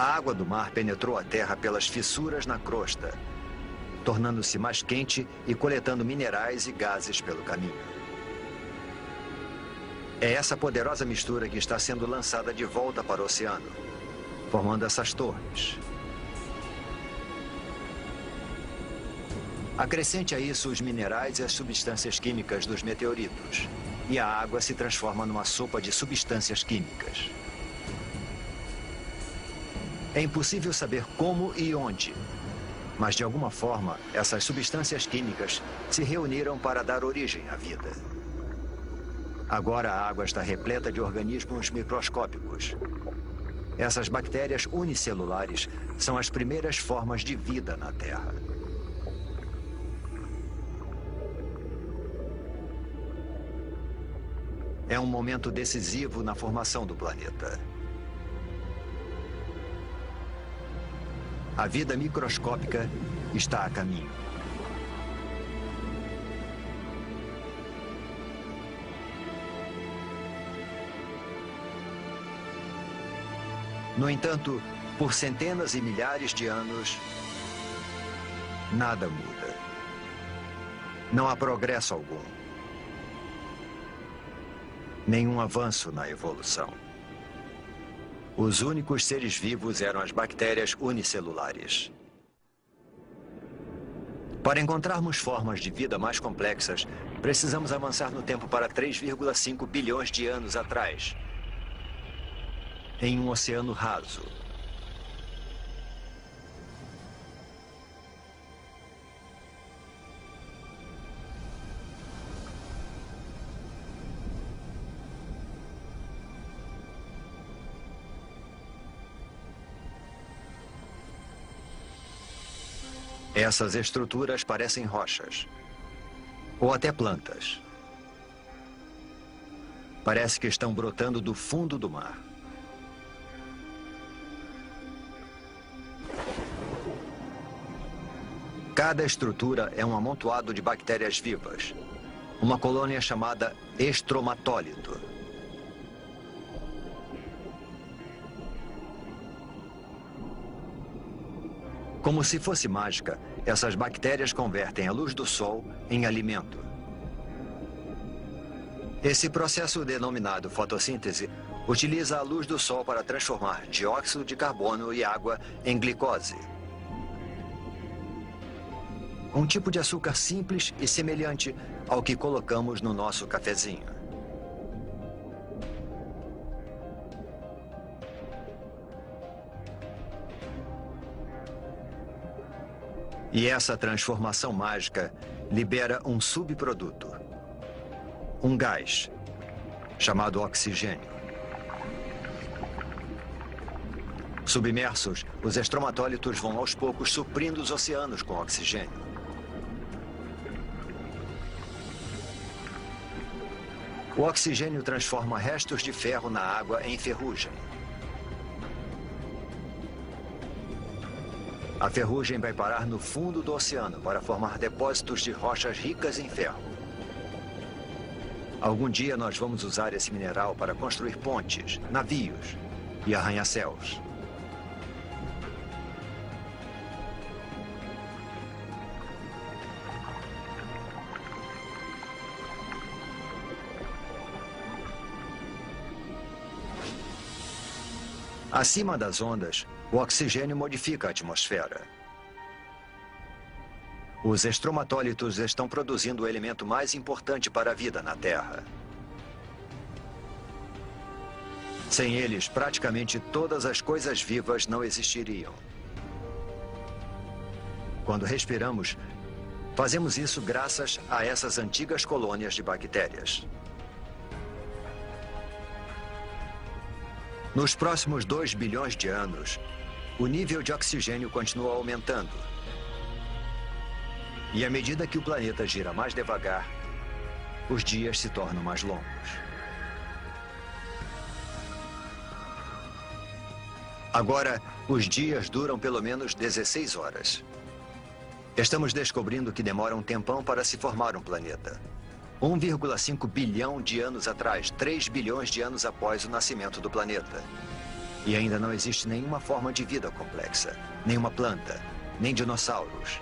A água do mar penetrou a Terra pelas fissuras na crosta, tornando-se mais quente e coletando minerais e gases pelo caminho. É essa poderosa mistura que está sendo lançada de volta para o oceano, formando essas torres. Acrescente a isso os minerais e as substâncias químicas dos meteoritos, e a água se transforma numa sopa de substâncias químicas. É impossível saber como e onde, mas de alguma forma, essas substâncias químicas se reuniram para dar origem à vida. Agora a água está repleta de organismos microscópicos. Essas bactérias unicelulares são as primeiras formas de vida na Terra. É um momento decisivo na formação do planeta. A vida microscópica está a caminho. No entanto, por centenas e milhares de anos, nada muda. Não há progresso algum. Nenhum avanço na evolução. Os únicos seres vivos eram as bactérias unicelulares. Para encontrarmos formas de vida mais complexas, precisamos avançar no tempo para 3,5 bilhões de anos atrás, em um oceano raso. Essas estruturas parecem rochas, ou até plantas. Parece que estão brotando do fundo do mar. Cada estrutura é um amontoado de bactérias vivas, uma colônia chamada estromatólito. Como se fosse mágica, essas bactérias convertem a luz do sol em alimento. Esse processo denominado fotossíntese utiliza a luz do sol para transformar dióxido de carbono e água em glicose. Um tipo de açúcar simples e semelhante ao que colocamos no nosso cafezinho. E essa transformação mágica libera um subproduto, um gás, chamado oxigênio. Submersos, os estromatólitos vão aos poucos suprindo os oceanos com oxigênio. O oxigênio transforma restos de ferro na água em ferrugem. A ferrugem vai parar no fundo do oceano para formar depósitos de rochas ricas em ferro. Algum dia nós vamos usar esse mineral para construir pontes, navios e arranha-céus. Acima das ondas, o oxigênio modifica a atmosfera. Os estromatólitos estão produzindo o elemento mais importante para a vida na Terra. Sem eles, praticamente todas as coisas vivas não existiriam. Quando respiramos, fazemos isso graças a essas antigas colônias de bactérias. Nos próximos 2 bilhões de anos, o nível de oxigênio continua aumentando. E à medida que o planeta gira mais devagar, os dias se tornam mais longos. Agora, os dias duram pelo menos 16 horas. Estamos descobrindo que demora um tempão para se formar um planeta. 1,5 bilhão de anos atrás, 3 bilhões de anos após o nascimento do planeta. E ainda não existe nenhuma forma de vida complexa. Nenhuma planta, nem dinossauros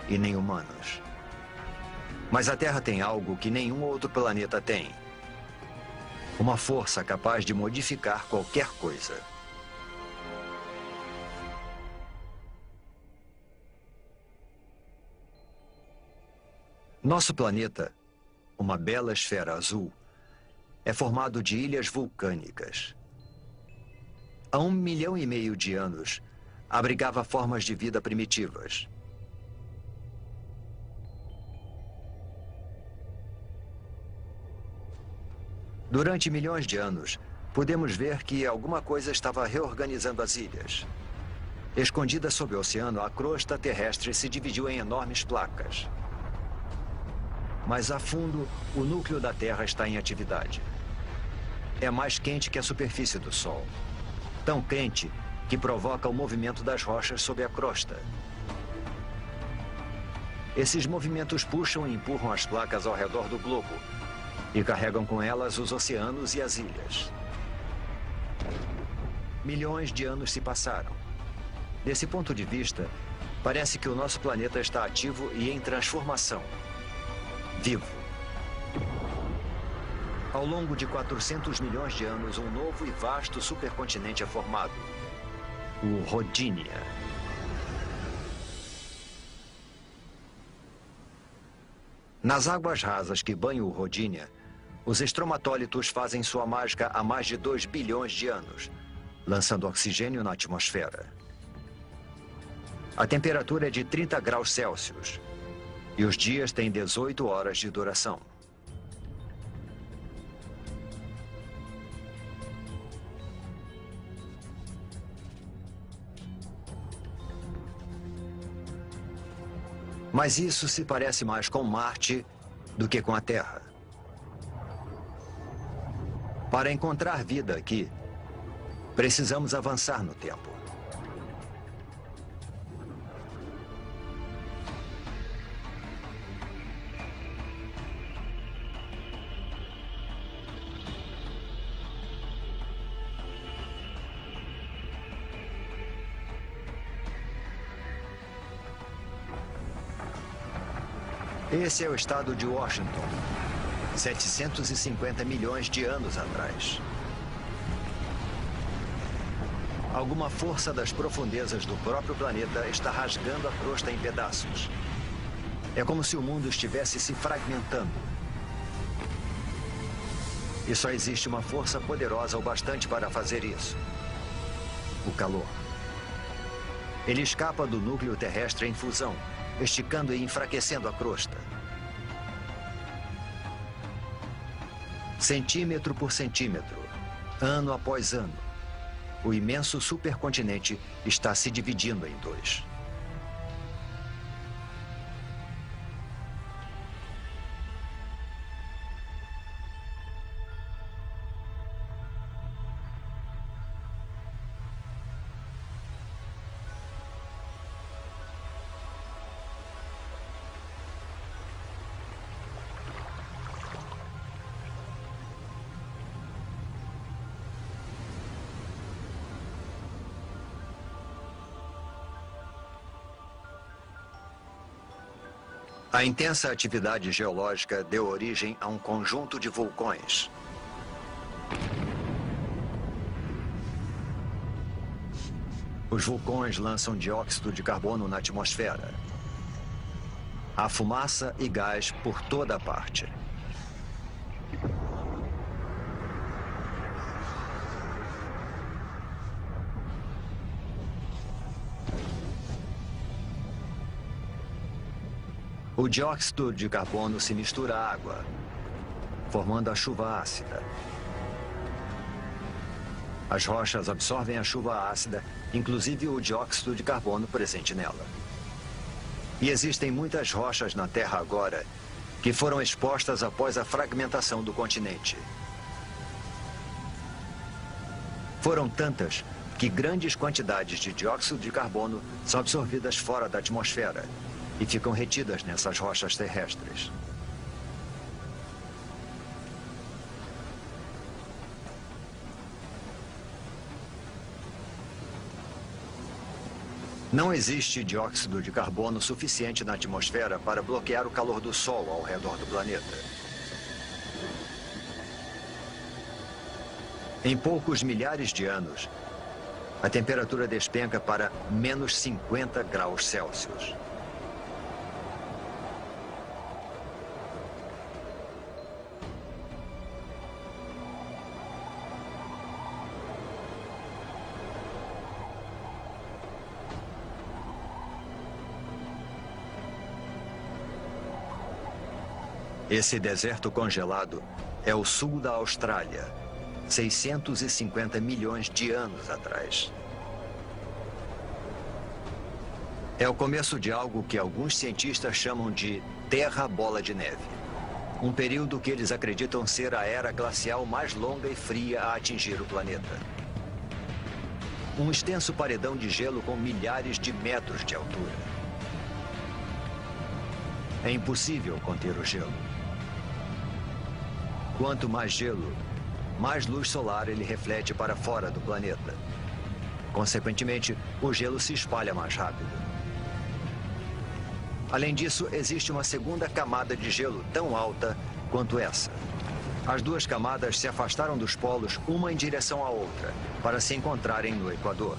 e nem humanos. Mas a Terra tem algo que nenhum outro planeta tem. Uma força capaz de modificar qualquer coisa. Nosso planeta, uma bela esfera azul, é formado de ilhas vulcânicas. Há 1,5 milhão de anos, abrigava formas de vida primitivas. Durante milhões de anos, podemos ver que alguma coisa estava reorganizando as ilhas. Escondida sob o oceano, a crosta terrestre se dividiu em enormes placas. Mas a fundo, o núcleo da Terra está em atividade. É mais quente que a superfície do Sol. Tão quente que provoca o movimento das rochas sob a crosta. Esses movimentos puxam e empurram as placas ao redor do globo e carregam com elas os oceanos e as ilhas. Milhões de anos se passaram. Desse ponto de vista, parece que o nosso planeta está ativo e em transformação. Vivo. Ao longo de 400 milhões de anos, um novo e vasto supercontinente é formado. O Rodinia. Nas águas rasas que banham o Rodinia, os estromatólitos fazem sua mágica há mais de 2 bilhões de anos, lançando oxigênio na atmosfera. A temperatura é de 30 graus Celsius e os dias têm 18 horas de duração. Mas isso se parece mais com Marte do que com a Terra. Para encontrar vida aqui, precisamos avançar no tempo. Esse é o estado de Washington, 750 milhões de anos atrás. Alguma força das profundezas do próprio planeta está rasgando a crosta em pedaços. É como se o mundo estivesse se fragmentando. E só existe uma força poderosa o bastante para fazer isso: o calor. Ele escapa do núcleo terrestre em fusão, esticando e enfraquecendo a crosta. Centímetro por centímetro, ano após ano, o imenso supercontinente está se dividindo em dois. A intensa atividade geológica deu origem a um conjunto de vulcões. Os vulcões lançam dióxido de carbono na atmosfera. Há fumaça e gás por toda parte. O dióxido de carbono se mistura à água, formando a chuva ácida. As rochas absorvem a chuva ácida, inclusive o dióxido de carbono presente nela. E existem muitas rochas na Terra agora que foram expostas após a fragmentação do continente. Foram tantas que grandes quantidades de dióxido de carbono são absorvidas fora da atmosfera e ficam retidas nessas rochas terrestres. Não existe dióxido de carbono suficiente na atmosfera para bloquear o calor do Sol ao redor do planeta. Em poucos milhares de anos, a temperatura despenca para menos 50 graus Celsius. Esse deserto congelado é o sul da Austrália, 650 milhões de anos atrás. É o começo de algo que alguns cientistas chamam de Terra Bola de Neve. Um período que eles acreditam ser a era glacial mais longa e fria a atingir o planeta. Um extenso paredão de gelo com milhares de metros de altura. É impossível conter o gelo. Quanto mais gelo, mais luz solar ele reflete para fora do planeta. Consequentemente, o gelo se espalha mais rápido. Além disso, existe uma segunda camada de gelo tão alta quanto essa. As duas camadas se afastaram dos polos uma em direção à outra, para se encontrarem no Equador.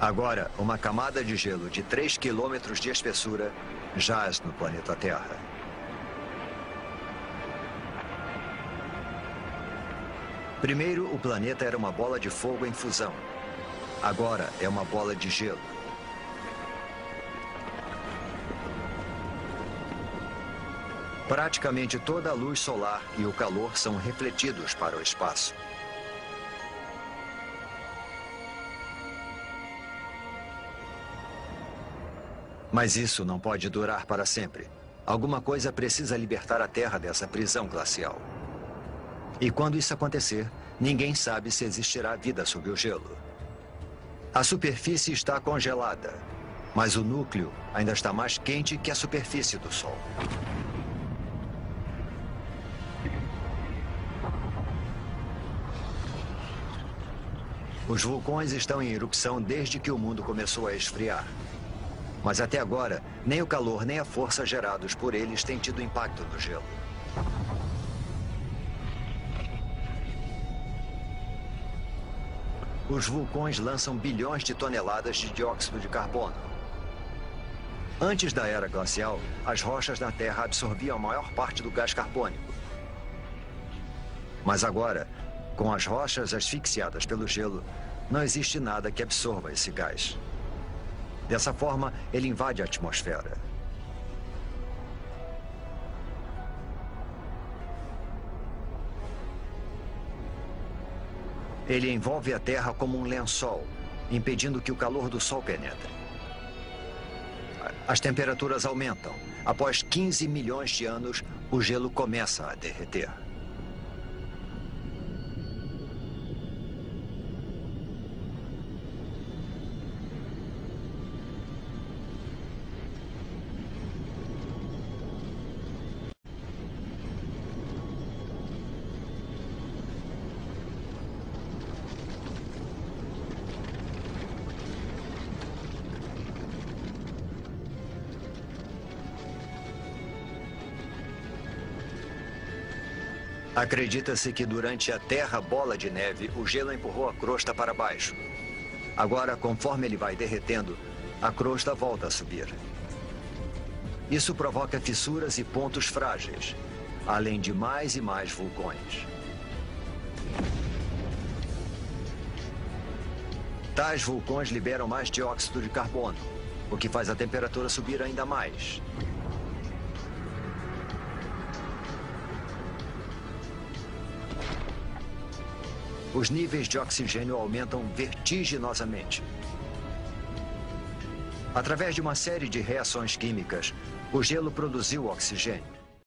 Agora, uma camada de gelo de 3 quilômetros de espessura jaz no planeta Terra. Primeiro, o planeta era uma bola de fogo em fusão. Agora é uma bola de gelo. Praticamente toda a luz solar e o calor são refletidos para o espaço. Mas isso não pode durar para sempre. Alguma coisa precisa libertar a Terra dessa prisão glacial. E quando isso acontecer, ninguém sabe se existirá vida sob o gelo. A superfície está congelada, mas o núcleo ainda está mais quente que a superfície do Sol. Os vulcões estão em erupção desde que o mundo começou a esfriar. Mas até agora, nem o calor nem a força gerados por eles têm tido impacto no gelo. Os vulcões lançam bilhões de toneladas de dióxido de carbono. Antes da era glacial, as rochas na Terra absorviam a maior parte do gás carbônico. Mas agora, com as rochas asfixiadas pelo gelo, não existe nada que absorva esse gás. Dessa forma, ele invade a atmosfera. Ele envolve a Terra como um lençol, impedindo que o calor do Sol penetre. As temperaturas aumentam. Após 15 milhões de anos, o gelo começa a derreter. Acredita-se que durante a Terra Bola de Neve, o gelo empurrou a crosta para baixo. Agora, conforme ele vai derretendo, a crosta volta a subir. Isso provoca fissuras e pontos frágeis, além de mais e mais vulcões. Tais vulcões liberam mais dióxido de carbono, o que faz a temperatura subir ainda mais. Os níveis de oxigênio aumentam vertiginosamente. Através de uma série de reações químicas, o gelo produziu oxigênio.